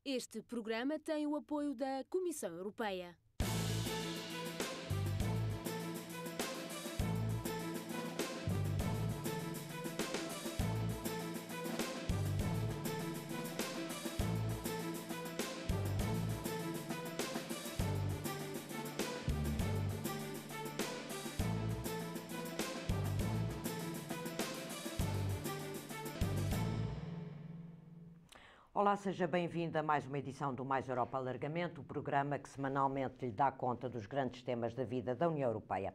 Este programa tem o apoio da Comissão Europeia. Olá, seja bem-vindo a mais uma edição do Mais Europa Alargamento, o programa que semanalmente lhe dá conta dos grandes temas da vida da União Europeia.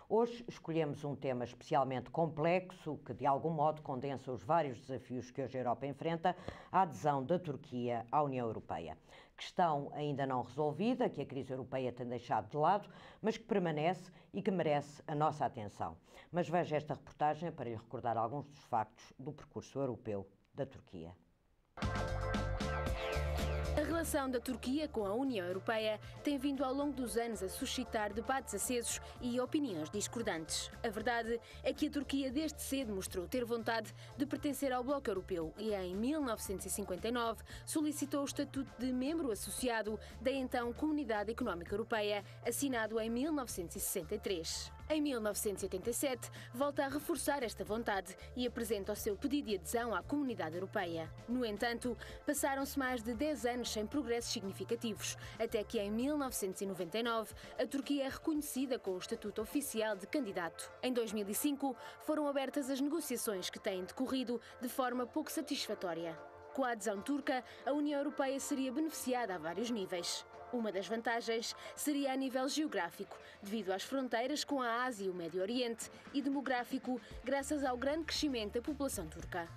Hoje escolhemos um tema especialmente complexo, que de algum modo condensa os vários desafios que hoje a Europa enfrenta, a adesão da Turquia à União Europeia. Questão ainda não resolvida, que a crise europeia tem deixado de lado, mas que permanece e que merece a nossa atenção. Mas veja esta reportagem para lhe recordar alguns dos factos do percurso europeu da Turquia. A relação da Turquia com a União Europeia tem vindo ao longo dos anos a suscitar debates acesos e opiniões discordantes. A verdade é que a Turquia desde cedo mostrou ter vontade de pertencer ao Bloco Europeu e em 1959 solicitou o estatuto de membro associado da então Comunidade Económica Europeia, assinado em 1963. Em 1987, volta a reforçar esta vontade e apresenta o seu pedido de adesão à Comunidade Europeia. No entanto, passaram-se mais de 10 anos sem progressos significativos, até que em 1999 a Turquia é reconhecida com o estatuto oficial de candidato. Em 2005, foram abertas as negociações que têm decorrido de forma pouco satisfatória. Com a adesão turca, a União Europeia seria beneficiada a vários níveis. Uma das vantagens seria a nível geográfico, devido às fronteiras com a Ásia e o Médio Oriente, e demográfico, graças ao grande crescimento da população turca.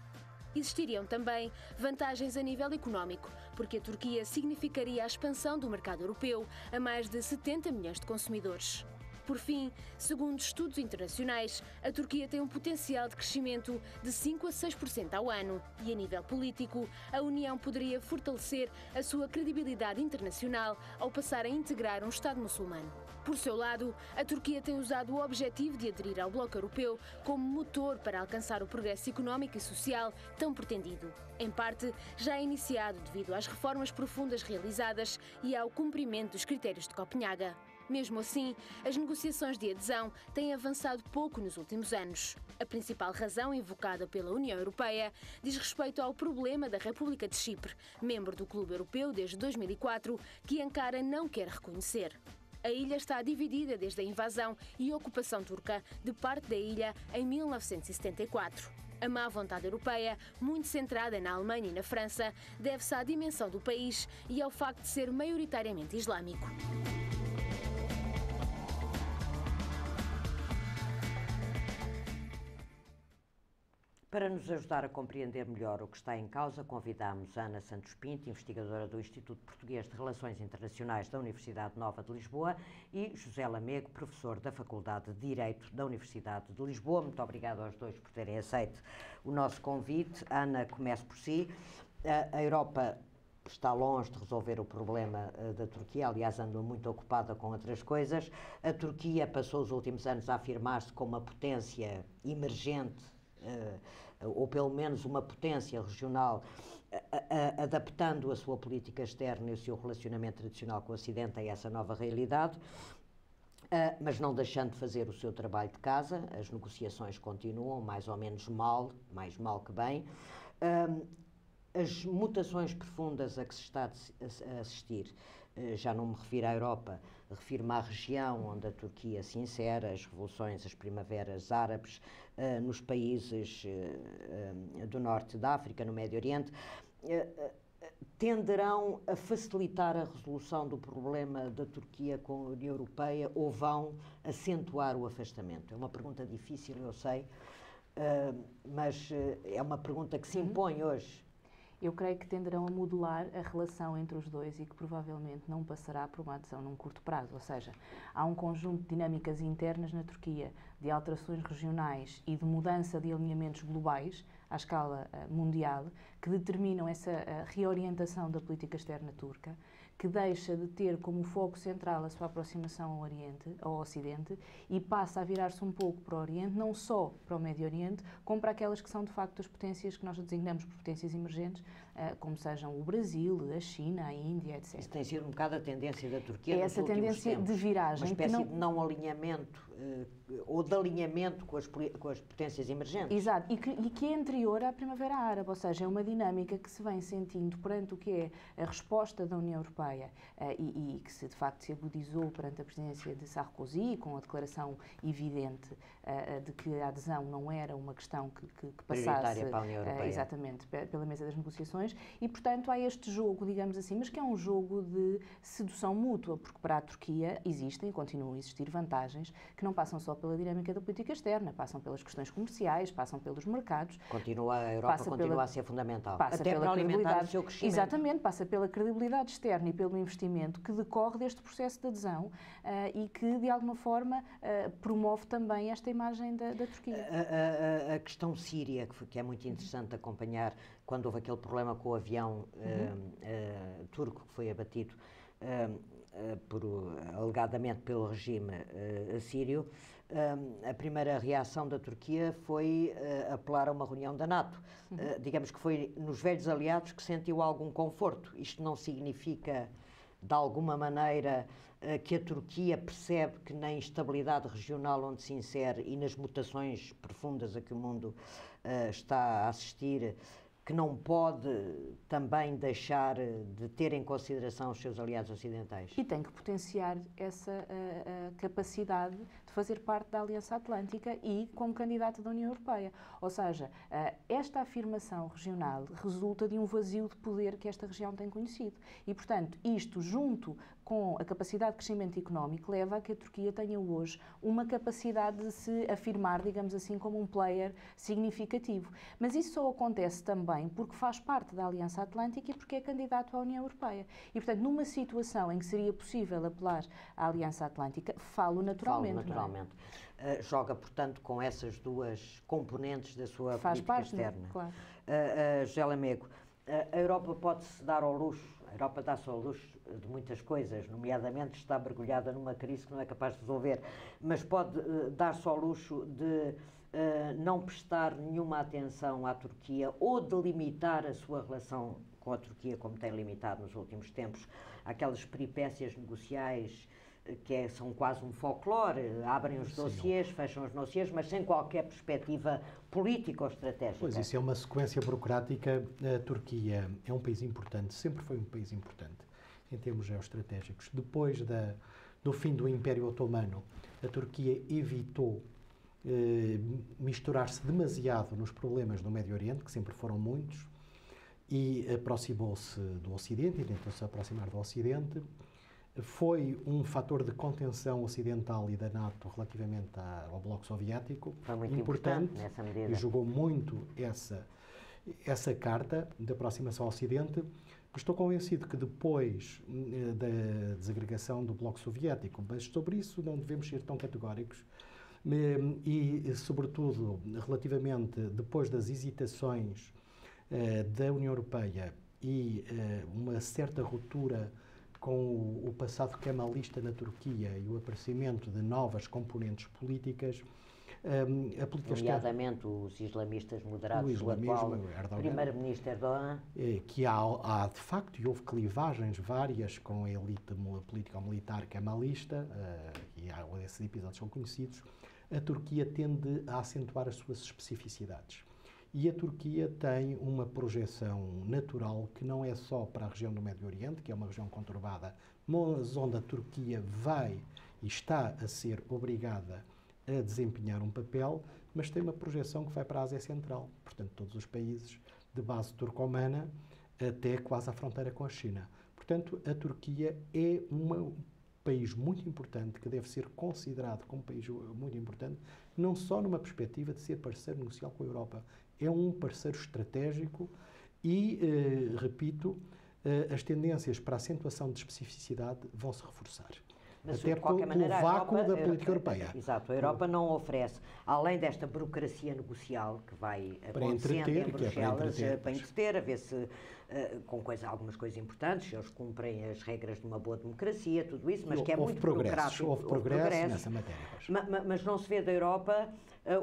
Existiriam também vantagens a nível económico, porque a Turquia significaria a expansão do mercado europeu a mais de 70 milhões de consumidores. Por fim, segundo estudos internacionais, a Turquia tem um potencial de crescimento de 5 a 6% ao ano e, a nível político, a União poderia fortalecer a sua credibilidade internacional ao passar a integrar um Estado muçulmano. Por seu lado, a Turquia tem usado o objetivo de aderir ao Bloco Europeu como motor para alcançar o progresso económico e social tão pretendido. Em parte, já é iniciado devido às reformas profundas realizadas e ao cumprimento dos critérios de Copenhaga. Mesmo assim, as negociações de adesão têm avançado pouco nos últimos anos. A principal razão invocada pela União Europeia diz respeito ao problema da República de Chipre, membro do Clube Europeu desde 2004, que Ankara não quer reconhecer. A ilha está dividida desde a invasão e ocupação turca de parte da ilha em 1974. A má vontade europeia, muito centrada na Alemanha e na França, deve-se à dimensão do país e ao facto de ser maioritariamente islâmico. Para nos ajudar a compreender melhor o que está em causa, convidamos Ana Santos Pinto, investigadora do Instituto Português de Relações Internacionais da Universidade Nova de Lisboa, e José Lamego, professor da Faculdade de Direito da Universidade de Lisboa. Muito obrigada aos dois por terem aceito o nosso convite. Ana, comece por si. A Europa está longe de resolver o problema da Turquia, aliás, anda muito ocupada com outras coisas. A Turquia passou os últimos anos a afirmar-se como uma potência emergente, ou pelo menos uma potência regional, adaptando a sua política externa e o seu relacionamento tradicional com o Ocidente a essa nova realidade, mas não deixando de fazer o seu trabalho de casa. As negociações continuam mais ou menos mal, mais mal que bem. As mutações profundas a que se está a assistir, já não me refiro à Europa, refiro-me à região onde a Turquia se insere, as revoluções, as primaveras árabes, nos países do norte da África, no Médio Oriente, tenderão a facilitar a resolução do problema da Turquia com a União Europeia ou vão acentuar o afastamento? É uma pergunta difícil, eu sei, mas é uma pergunta que se impõe hoje. Eu creio que tenderão a modular a relação entre os dois e que provavelmente não passará por uma adesão num curto prazo. Ou seja, há um conjunto de dinâmicas internas na Turquia, de alterações regionais e de mudança de alinhamentos globais à escala mundial, que determinam essa reorientação da política externa turca, que deixa de ter como foco central a sua aproximação ao Ocidente e passa a virar-se um pouco para o Oriente, não só para o Médio Oriente, como para aquelas que são de facto as potências que nós designamos por potências emergentes, como sejam o Brasil, a China, a Índia, etc. Isso tem sido um bocado a tendência da Turquia nos essa últimos tendência tempos. de viragem. Uma espécie de não alinhamento ou de alinhamento com as potências emergentes. Exato, e que é anterior à Primavera Árabe, ou seja, é uma dinâmica que se vem sentindo perante o que é a resposta da União Europeia e que de facto se agudizou perante a presidência de Sarkozy, com a declaração evidente de que a adesão não era uma questão que passasse para a União Europeia. Exatamente, pela mesa das negociações, e portanto há este jogo, digamos assim, mas que é um jogo de sedução mútua, porque para a Turquia existem e continuam a existir vantagens que não passam só pela dinâmica da política externa, passam pelas questões comerciais, passam pelos mercados. A Europa continua a ser fundamental. Até para alimentar o seu crescimento. Exatamente, passa pela credibilidade externa e pelo investimento que decorre deste processo de adesão e que, de alguma forma, promove também esta imagem da Turquia. A questão síria, que é muito interessante acompanhar, quando houve aquele problema com o avião turco que foi abatido alegadamente pelo regime sírio, a primeira reação da Turquia foi apelar a uma reunião da NATO. Digamos que foi nos velhos aliados que sentiu algum conforto. Isto não significa, de alguma maneira, que a Turquia percebe que na instabilidade regional onde se insere e nas mutações profundas a que o mundo está a assistir, que não pode também deixar de ter em consideração os seus aliados ocidentais. E tem que potenciar essa capacidade de fazer parte da Aliança Atlântica e como candidato da União Europeia. Ou seja, esta afirmação regional resulta de um vazio de poder que esta região tem conhecido. E, portanto, isto, junto com a capacidade de crescimento económico, leva a que a Turquia tenha hoje uma capacidade de se afirmar, digamos assim, como um player significativo. Mas isso só acontece também porque faz parte da Aliança Atlântica e porque é candidato à União Europeia. E, portanto, numa situação em que seria possível apelar à Aliança Atlântica, falo naturalmente. Joga, portanto, com essas duas componentes da sua política externa. Claro. José Lamego, a Europa pode-se dar ao luxo, a Europa dá-se ao luxo de muitas coisas, nomeadamente está mergulhada numa crise que não é capaz de resolver, mas pode dar-se ao luxo de não prestar nenhuma atenção à Turquia ou de limitar a sua relação com a Turquia, como tem limitado nos últimos tempos, aquelas peripécias negociais que são quase um folclore, abrem os dossiês, fecham os dossiês, mas sem qualquer perspectiva política ou estratégica. Pois, isso é uma sequência burocrática. A Turquia é um país importante, sempre foi um país importante em termos geoestratégicos. Depois do fim do Império Otomano, a Turquia evitou misturar-se demasiado nos problemas do Médio Oriente, que sempre foram muitos, e aproximou-se do Ocidente, e tentou-se aproximar do Ocidente. Foi um fator de contenção ocidental e da NATO relativamente ao Bloco Soviético. Foi muito importante nessa medida. E jogou muito essa carta de aproximação ao Ocidente. Estou convencido que depois da desagregação do Bloco Soviético, mas sobre isso não devemos ser tão categóricos, e sobretudo relativamente depois das hesitações da União Europeia e uma certa ruptura com o passado kemalista na Turquia e o aparecimento de novas componentes políticas, a política nomeadamente os islamistas moderados, o atual primeiro-ministro Erdogan, que há de facto, e houve clivagens várias com a elite político-militar kemalista, e esses episódios são conhecidos. A Turquia tende a acentuar as suas especificidades. E a Turquia tem uma projeção natural que não é só para a região do Médio Oriente, que é uma região conturbada, mas onde a Turquia vai e está a ser obrigada a desempenhar um papel, mas tem uma projeção que vai para a Ásia Central, portanto todos os países de base turcomana até quase à fronteira com a China. Portanto, a Turquia é um país muito importante, que deve ser considerado como um país muito importante, não só numa perspectiva de ser parceiro negocial com a Europa, é um parceiro estratégico e, repito, as tendências para a acentuação de especificidade vão se reforçar. Mas, até de qualquer maneira, pelo vácuo da política europeia. Exato, a Europa não oferece, além desta burocracia negocial que vai acontecendo em Bruxelas, para entreter, a ver se, com algumas coisas importantes, eles cumprem as regras de uma boa democracia, tudo isso, mas que é muito burocrático. Houve progresso nessa matéria. Mas não se vê da Europa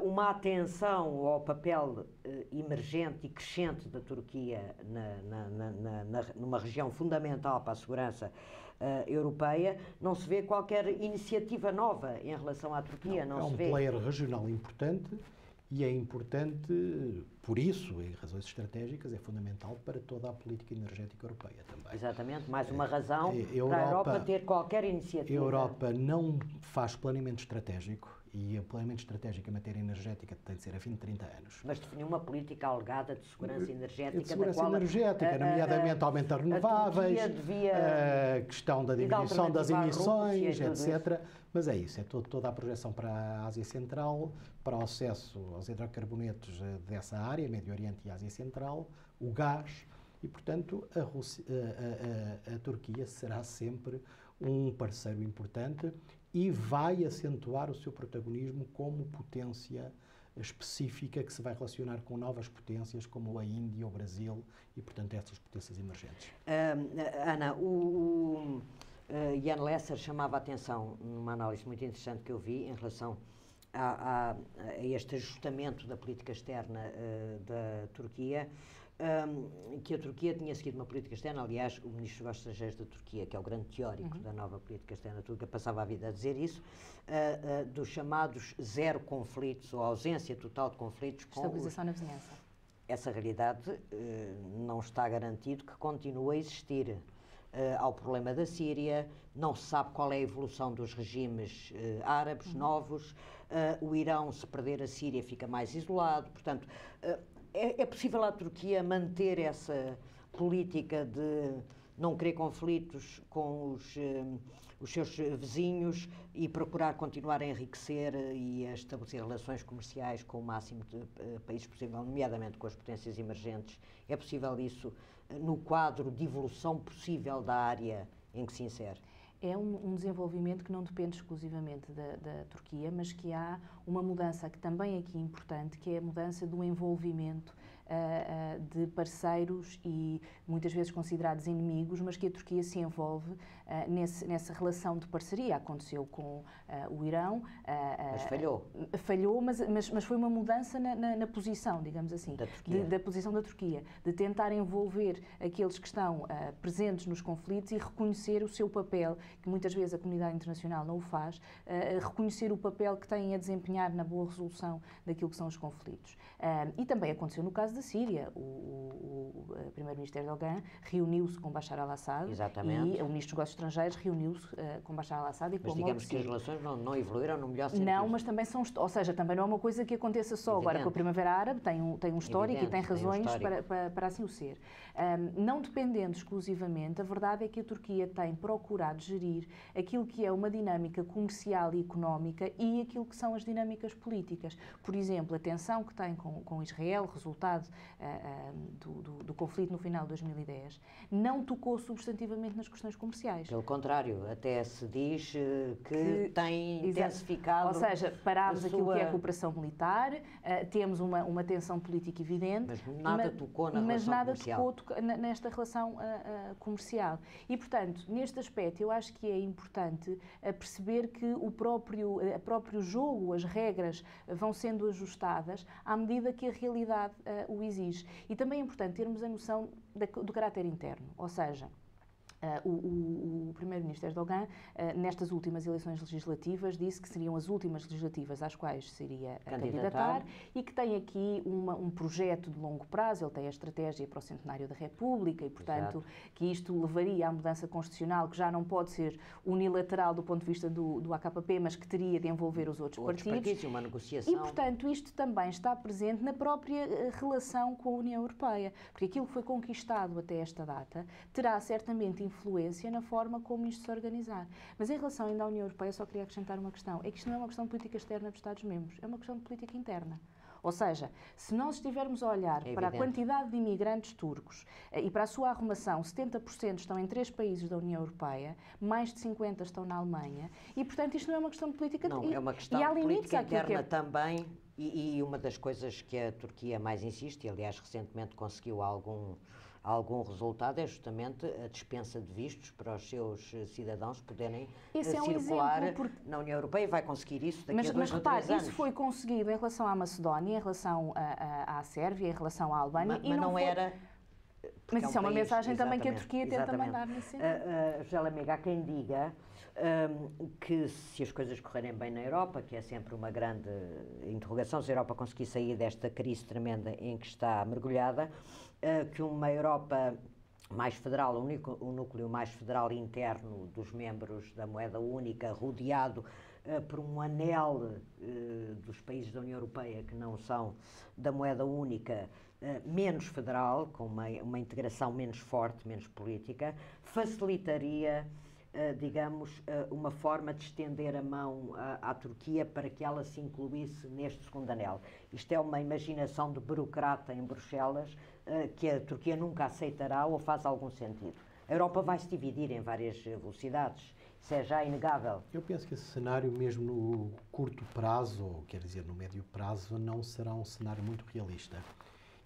uma atenção ao papel emergente e crescente da Turquia numa região fundamental para a segurança europeia. Não se vê qualquer iniciativa nova em relação à Turquia. É um player regional importante e é importante, por isso, em razões estratégicas, é fundamental para toda a política energética europeia também. Exatamente, mais uma razão para a Europa ter qualquer iniciativa. A Europa não faz planeamento estratégico e o planeamento estratégico em matéria energética tem de ser a fim de 30 anos. Mas definiu uma política alegada de segurança energética. De segurança energética, nomeadamente aumento das renováveis, a questão da diminuição das emissões, etc. Mas é isso, é toda a projeção para a Ásia Central, para o acesso aos hidrocarbonetos dessa área, Médio Oriente e Ásia Central, o gás, e, portanto, a Turquia será sempre um parceiro importante e vai acentuar o seu protagonismo como potência específica que se vai relacionar com novas potências como a Índia, o Brasil e, portanto, essas potências emergentes. Ana, o Jan Lesser chamava a atenção numa análise muito interessante que eu vi em relação a este ajustamento da política externa da Turquia, que a Turquia tinha seguido uma política externa. Aliás, o Ministro dos Negócios Estrangeiros da Turquia, que é o grande teórico da nova política externa turca, passava a vida a dizer isso, dos chamados zero conflitos ou ausência total de conflitos. Estabilização na vizinhança. Essa realidade não está garantido que continue a existir. Há o problema da Síria, não se sabe qual é a evolução dos regimes árabes novos, o Irão, se perder a Síria, fica mais isolado. Portanto, é possível a Turquia manter essa política de não querer conflitos com os seus vizinhos e procurar continuar a enriquecer e a estabelecer relações comerciais com o máximo de países possível, nomeadamente com as potências emergentes? É possível isso no quadro de evolução possível da área em que se insere? É um desenvolvimento que não depende exclusivamente da Turquia, mas que há uma mudança que também aqui é importante, que é a mudança do envolvimento de parceiros e muitas vezes considerados inimigos, mas que a Turquia se envolve nessa relação de parceria. Aconteceu com o Irão. Mas falhou. Falhou, mas foi uma mudança na posição, digamos assim, da posição da Turquia, de tentar envolver aqueles que estão presentes nos conflitos e reconhecer o seu papel, que muitas vezes a comunidade internacional não o faz, reconhecer o papel que têm a desempenhar na boa resolução daquilo que são os conflitos. E também aconteceu no caso da Síria. O primeiro-ministro Erdogan reuniu-se com Bashar al-Assad. Exatamente. E o ministro dos Negócios Estrangeiros reuniu-se com Bashar al-Assad e com o Mohammed. Mas digamos que as relações não evoluíram no melhor sentido. Não, mas também são... Ou seja, também não é uma coisa que aconteça só agora com a Primavera Árabe, tem um histórico e tem razões para assim o ser. Não dependendo exclusivamente, a verdade é que a Turquia tem procurado gerir aquilo que é uma dinâmica comercial e económica e aquilo que são as dinâmicas políticas. Por exemplo, a tensão que tem com Israel, resultado do conflito no final de 2010, não tocou substantivamente nas questões comerciais. Pelo contrário, até se diz que tem intensificado. Ou seja, parámos aquilo que é a cooperação militar, temos uma tensão política evidente, mas nada tocou na relação comercial. Tocou nesta relação comercial. E, portanto, neste aspecto, eu acho que é importante perceber que o próprio jogo, as regras vão sendo ajustadas à medida que a realidade o exige. E também é importante termos a noção do caráter interno, ou seja, o primeiro-ministro Erdogan, nestas últimas eleições legislativas, disse que seriam as últimas legislativas às quais se iria candidatar e que tem aqui um projeto de longo prazo. Ele tem a estratégia para o centenário da República e, portanto, que isto levaria à mudança constitucional, que já não pode ser unilateral do ponto de vista do AKP, mas que teria de envolver os outros partidos. Uma negociação. E, portanto, isto também está presente na própria relação com a União Europeia, porque aquilo que foi conquistado até esta data terá certamente influência na forma como isto se organizar. Mas em relação ainda à União Europeia, só queria acrescentar uma questão. É que isto não é uma questão de política externa dos Estados-membros, é uma questão de política interna. Ou seja, se nós estivermos a olhar para a quantidade de imigrantes turcos e para a sua arrumação, 70% estão em 3 países da União Europeia, mais de 50% estão na Alemanha, e portanto isto não é uma questão de política... Não, é uma questão de política interna também, e uma das coisas que a Turquia mais insiste, e aliás recentemente conseguiu algum resultado, é justamente a dispensa de vistos para os seus cidadãos poderem circular na União Europeia, e vai conseguir isso daqui a 2 ou 3 anos. Isso foi conseguido em relação à Macedónia, em relação à Sérvia, em relação à Albânia... Mas não era... Mas isso é uma mensagem também que a Turquia tenta mandar nesse sentido. José Lamega, há quem diga que se as coisas correrem bem na Europa, que é sempre uma grande interrogação, se a Europa conseguir sair desta crise tremenda em que está mergulhada, que uma Europa mais federal, um núcleo mais federal interno dos membros da moeda única, rodeado por um anel dos países da União Europeia que não são da moeda única, menos federal, com uma integração menos forte, menos política, facilitaria, digamos, uma forma de estender a mão à Turquia para que ela se incluísse neste segundo anel. Isto é uma imaginação de burocrata em Bruxelas que a Turquia nunca aceitará ou faz algum sentido. A Europa vai se dividir em várias velocidades. Isso é já inegável. Eu penso que esse cenário, mesmo no curto prazo, ou quer dizer no médio prazo, não será um cenário muito realista.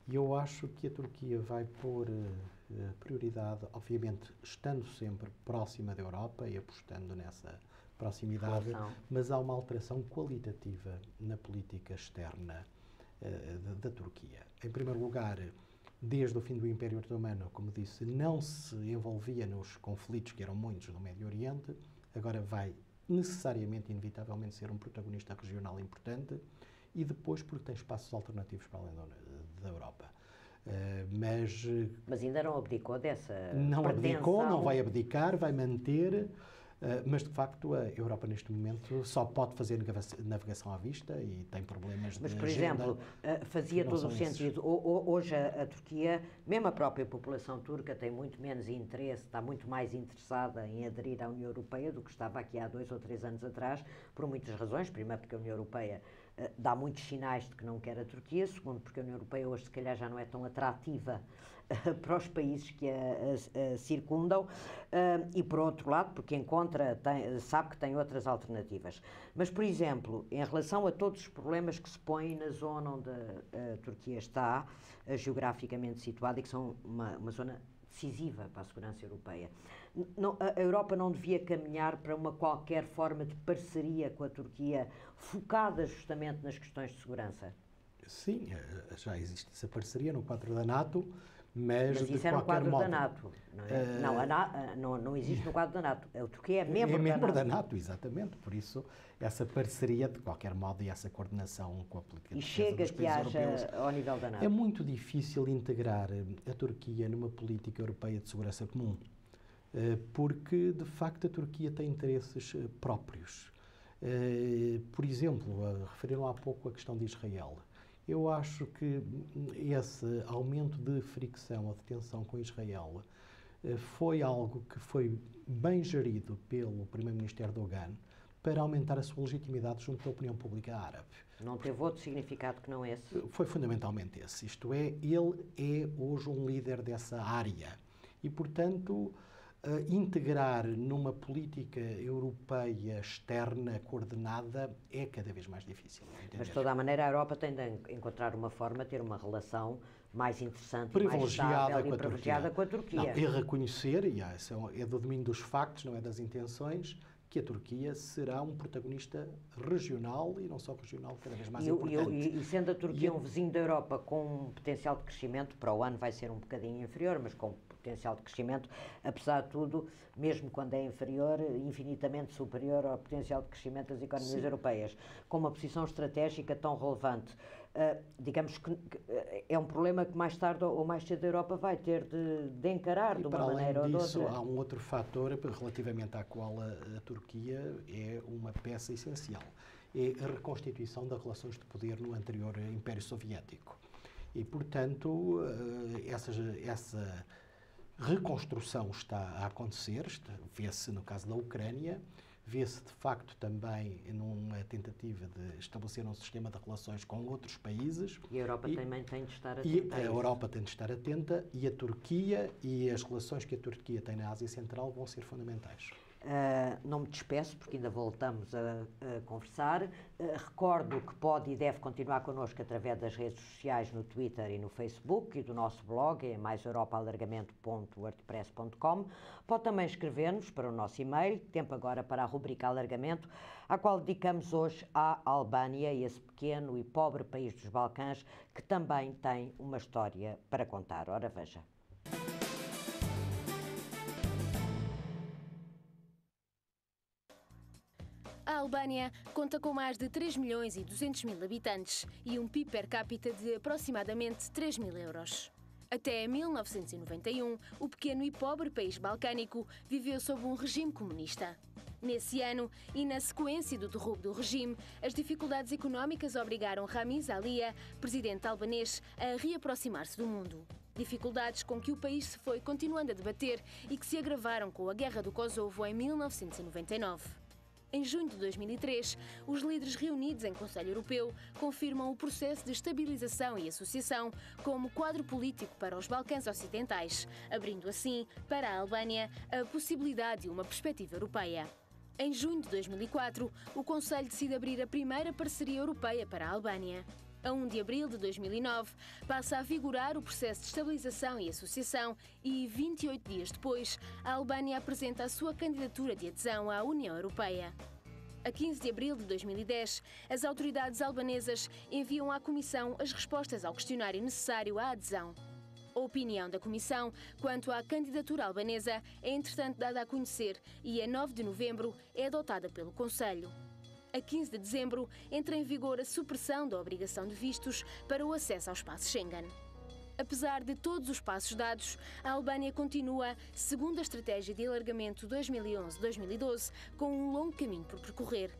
E eu acho que a Turquia vai pôr prioridade, obviamente, estando sempre próxima da Europa e apostando nessa proximidade, mas há uma alteração qualitativa na política externa da Turquia. Em primeiro lugar, desde o fim do Império Otomano, como disse, não se envolvia nos conflitos, que eram muitos, no Médio Oriente, agora vai necessariamente, inevitavelmente, ser um protagonista regional importante, e depois porque tem espaços alternativos para além da Europa. Mas ainda não abdicou dessa Não pretensão. abdicou, não vai abdicar, vai manter, mas de facto a Europa neste momento só pode fazer navegação à vista e tem problemas Mas, de por agenda exemplo, fazia todo o sentido. Hoje a Turquia, mesmo a própria população turca, tem muito menos interesse, está muito mais interessada em aderir à União Europeia do que estava aqui há 2 ou 3 anos atrás, por muitas razões. Primeiro, porque a União Europeia dá muitos sinais de que não quer a Turquia. Segundo, porque a União Europeia hoje, se calhar, já não é tão atrativa para os países que a circundam, e por outro lado, porque sabe que tem outras alternativas. Mas, por exemplo, em relação a todos os problemas que se põem na zona onde a Turquia está, geograficamente situada, e que são uma zona decisiva para a segurança europeia, a Europa não devia caminhar para uma qualquer forma de parceria com a Turquia, focada justamente nas questões de segurança? Sim, já existe essa parceria no quadro da NATO, mas de isso é no qualquer quadro modo, da NATO, não é? Não existe no quadro da NATO. A Turquia é membro da NATO, exatamente. Por isso, essa parceria, de qualquer modo, e essa coordenação com a política de defesa dos países europeus... E chega que haja ao nível da NATO? É muito difícil integrar a Turquia numa política europeia de segurança comum, porque, de facto, a Turquia tem interesses próprios. Por exemplo, referiram há pouco a questão de Israel. Eu acho que esse aumento de fricção ou de tensão com Israel foi algo que foi bem gerido pelo primeiro-ministro Erdogan para aumentar a sua legitimidade junto da opinião pública árabe. Não teve outro significado que não esse? Foi fundamentalmente esse. Isto é, ele é hoje um líder dessa área e, portanto, integrar numa política europeia externa coordenada é cada vez mais difícil. Mas, de toda a maneira, a Europa tem de encontrar uma forma de ter uma relação mais interessante, mais estável e privilegiada com a Turquia. Não, e reconhecer, e é do domínio dos factos, não é das intenções, que a Turquia será um protagonista regional e não só regional, cada vez mais importante. E sendo a Turquia um vizinho da Europa com um potencial de crescimento, para o ano vai ser um bocadinho inferior, mas com potencial de crescimento, apesar de tudo, mesmo quando é inferior, infinitamente superior ao potencial de crescimento das economias europeias, com uma posição estratégica tão relevante. Digamos que é um problema que mais tarde ou mais cedo a Europa vai ter de encarar de uma maneira ou de outra. Há um outro fator relativamente ao qual a Turquia é uma peça essencial. É a reconstituição das relações de poder no anterior Império Soviético. E, portanto, essa reconstrução está a acontecer, vê-se no caso da Ucrânia, vê-se de facto também numa tentativa de estabelecer um sistema de relações com outros países. E a Europa também tem de estar atenta. E a Europa tem de estar atenta, e a Turquia e as relações que a Turquia tem na Ásia Central vão ser fundamentais. Não me despeço, porque ainda voltamos a conversar. Recordo que pode e deve continuar connosco através das redes sociais, no Twitter e no Facebook, e do nosso blog, é maiseuropaalargamento.wordpress.com. Pode também escrever-nos para o nosso e-mail, tempo agora para a rubrica Alargamento, à qual dedicamos hoje à Albânia, esse pequeno e pobre país dos Balcãs, que também tem uma história para contar. Ora, veja. A Albânia conta com mais de 3 milhões e 200 mil habitantes e um PIB per capita de aproximadamente 3 mil euros. Até 1991, o pequeno e pobre país balcânico viveu sob um regime comunista. Nesse ano, e na sequência do derrubo do regime, as dificuldades económicas obrigaram Ramiz Alia, presidente albanês, a reaproximar-se do mundo. Dificuldades com que o país se foi continuando a debater e que se agravaram com a Guerra do Kosovo em 1999. Em junho de 2003, os líderes reunidos em Conselho Europeu confirmam o processo de estabilização e associação como quadro político para os Balcãs Ocidentais, abrindo assim, para a Albânia, a possibilidade de uma perspectiva europeia. Em junho de 2004, o Conselho decide abrir a primeira parceria europeia para a Albânia. A 1 de abril de 2009, passa a vigorar o processo de estabilização e associação e, 28 dias depois, a Albânia apresenta a sua candidatura de adesão à União Europeia. A 15 de abril de 2010, as autoridades albanesas enviam à Comissão as respostas ao questionário necessário à adesão. A opinião da Comissão quanto à candidatura albanesa é, entretanto, dada a conhecer e, a 9 de novembro, é adotada pelo Conselho. A 15 de dezembro, entra em vigor a supressão da obrigação de vistos para o acesso ao espaço Schengen. Apesar de todos os passos dados, a Albânia continua, segundo a estratégia de alargamento 2011-2012, com um longo caminho por percorrer.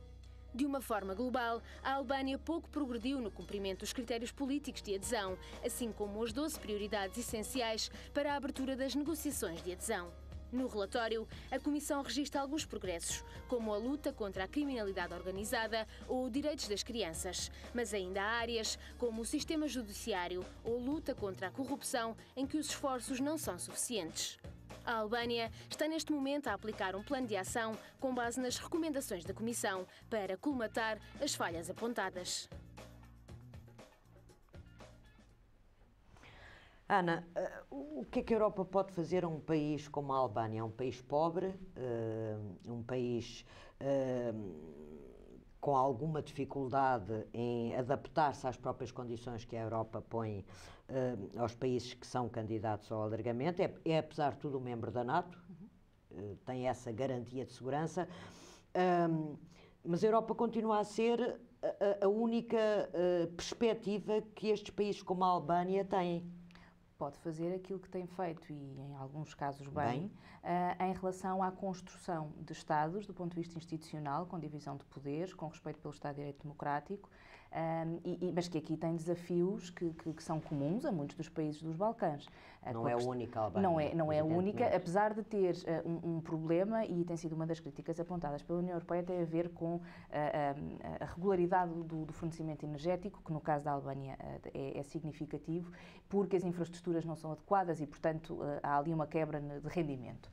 De uma forma global, a Albânia pouco progrediu no cumprimento dos critérios políticos de adesão, assim como as 12 prioridades essenciais para a abertura das negociações de adesão. No relatório, a Comissão registra alguns progressos, como a luta contra a criminalidade organizada ou direitos das crianças, mas ainda há áreas, como o sistema judiciário ou luta contra a corrupção, em que os esforços não são suficientes. A Albânia está neste momento a aplicar um plano de ação com base nas recomendações da Comissão para colmatar as falhas apontadas. Ana, o que é que a Europa pode fazer a um país como a Albânia? É um país pobre, um país com alguma dificuldade em adaptar-se às próprias condições que a Europa põe aos países que são candidatos ao alargamento. É apesar de tudo, um membro da NATO, tem essa garantia de segurança, mas a Europa continua a ser a única perspectiva que estes países como a Albânia têm. Pode fazer aquilo que tem feito, e em alguns casos bem, em relação à construção de Estados, do ponto de vista institucional, com divisão de poderes, com respeito pelo Estado de Direito Democrático, mas que aqui tem desafios que são comuns a muitos dos países dos Balcãs. Não é a única, Albânia. Não é a única, apesar de ter um problema, e tem sido uma das críticas apontadas pela União Europeia, tem a ver com a regularidade do fornecimento energético, que no caso da Albânia é significativo, porque as infraestruturas não são adequadas e, portanto, há ali uma quebra de rendimento.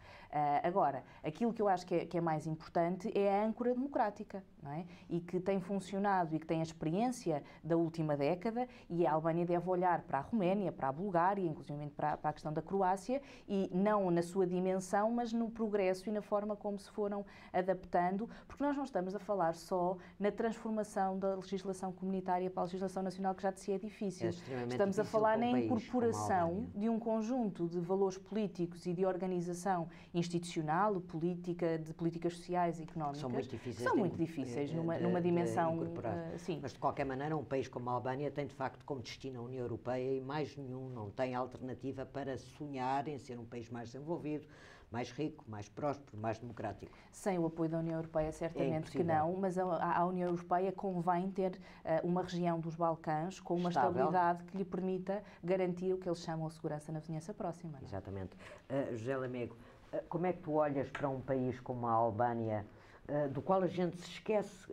Agora, aquilo que eu acho que é mais importante é a âncora democrática, não é? E que tem funcionado e que tem a experiência da última década, e a Albânia deve olhar para a Roménia, para a Bulgária, inclusive para a questão da Croácia, e não na sua dimensão, mas no progresso e na forma como se foram adaptando, porque nós não estamos a falar só na transformação da legislação comunitária para a legislação nacional, que já de si é difícil. Estamos a falar na incorporação de um conjunto de valores políticos e de organização institucional, de políticas sociais e económicas. São muito difíceis numa dimensão. Sim. Mas, de qualquer maneira, um país como a Albânia tem, de facto, como destino a União Europeia, e mais nenhum não tem alternativa para sonhar em ser um país mais desenvolvido, mais rico, mais próspero, mais democrático. Sem o apoio da União Europeia, certamente que não, mas à União Europeia convém ter uma região dos Balcãs com uma estabilidade que lhe permita garantir o que eles chamam de segurança na vizinhança próxima. Não? Exatamente. José Lamego, como é que tu olhas para um país como a Albânia, do qual a gente se esquece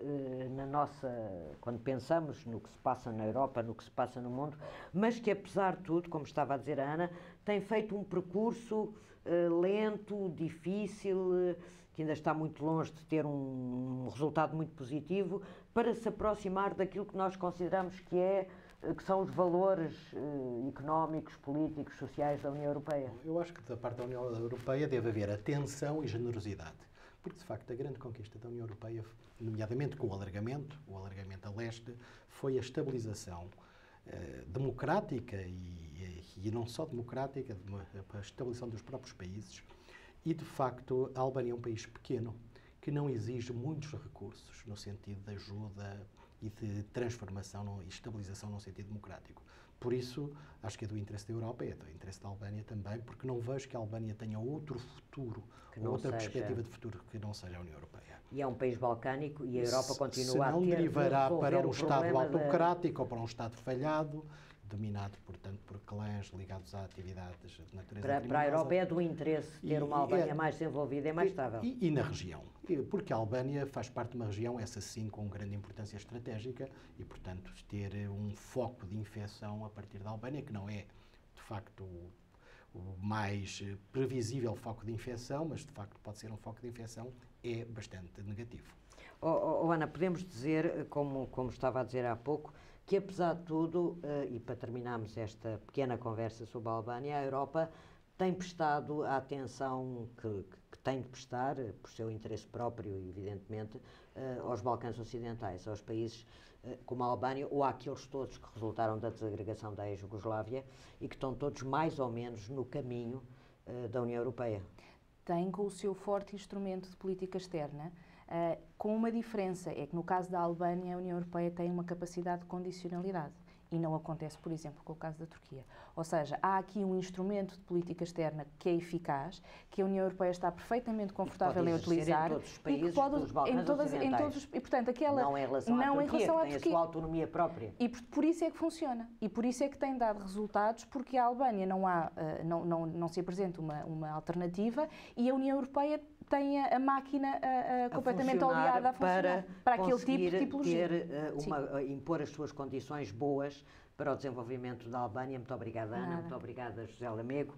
quando pensamos no que se passa na Europa, no que se passa no mundo, mas que apesar de tudo, como estava a dizer a Ana, tem feito um percurso lento, difícil, que ainda está muito longe de ter um resultado muito positivo, para se aproximar daquilo que nós consideramos que são os valores económicos, políticos, sociais da União Europeia. Eu acho que da parte da União Europeia deve haver atenção e generosidade. Porque, de facto, a grande conquista da União Europeia, nomeadamente com o alargamento a leste, foi a estabilização democrática e não só democrática, a estabilização dos próprios países. E, de facto, a Albânia é um país pequeno, que não exige muitos recursos no sentido de ajuda e de transformação e estabilização num sentido democrático. Por isso, acho que é do interesse da Europa e é do interesse da Albânia também, porque não vejo que a Albânia tenha outro futuro, outra perspectiva de futuro que não seja a União Europeia. E é um país balcânico e a Europa continua a ter... Se não derivará para um Estado autocrático ou para um Estado falhado, dominado, portanto, por clãs ligados a atividades de natureza criminosa. Para a Europa é do interesse ter uma Albânia mais desenvolvida e mais estável. E na região, porque a Albânia faz parte de uma região, essa sim, com grande importância estratégica, e, portanto, ter um foco de infecção a partir da Albânia, que não é, de facto, o mais previsível foco de infecção, mas, de facto, pode ser um foco de infecção, é bastante negativo. Ana, podemos dizer, como estava a dizer há pouco, que apesar de tudo, e para terminarmos esta pequena conversa sobre a Albânia, a Europa tem prestado a atenção que tem de prestar, por seu interesse próprio, evidentemente, aos Balcãs Ocidentais, aos países como a Albânia, ou àqueles todos que resultaram da desagregação da ex-Jugoslávia e que estão todos mais ou menos no caminho da União Europeia. Tem com o seu forte instrumento de política externa, com uma diferença, é que no caso da Albânia a União Europeia tem uma capacidade de condicionalidade e não acontece, por exemplo, com o caso da Turquia. Ou seja, há aqui um instrumento de política externa que é eficaz, que a União Europeia está perfeitamente confortável em utilizar em todos os países dos Balcãs Ocidentais. E, portanto, aquela, não em relação à Turquia, que tem a sua autonomia própria. E por isso é que funciona. E por isso é que tem dado resultados, porque a Albânia não se apresenta uma alternativa e a União Europeia tem a máquina completamente oleada a funcionar para aquele tipo de tipologia. Impor as suas condições boas para o desenvolvimento da Albânia. Muito obrigada, Ana. Muito obrigada, José Lamego.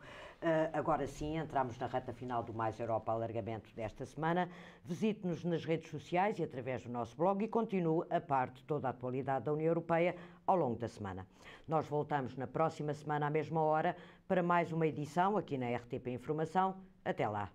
Agora sim, entramos na reta final do Mais Europa Alargamento desta semana. Visite-nos nas redes sociais e através do nosso blog e continue a par de toda a atualidade da União Europeia ao longo da semana. Nós voltamos na próxima semana à mesma hora para mais uma edição aqui na RTP Informação. Até lá.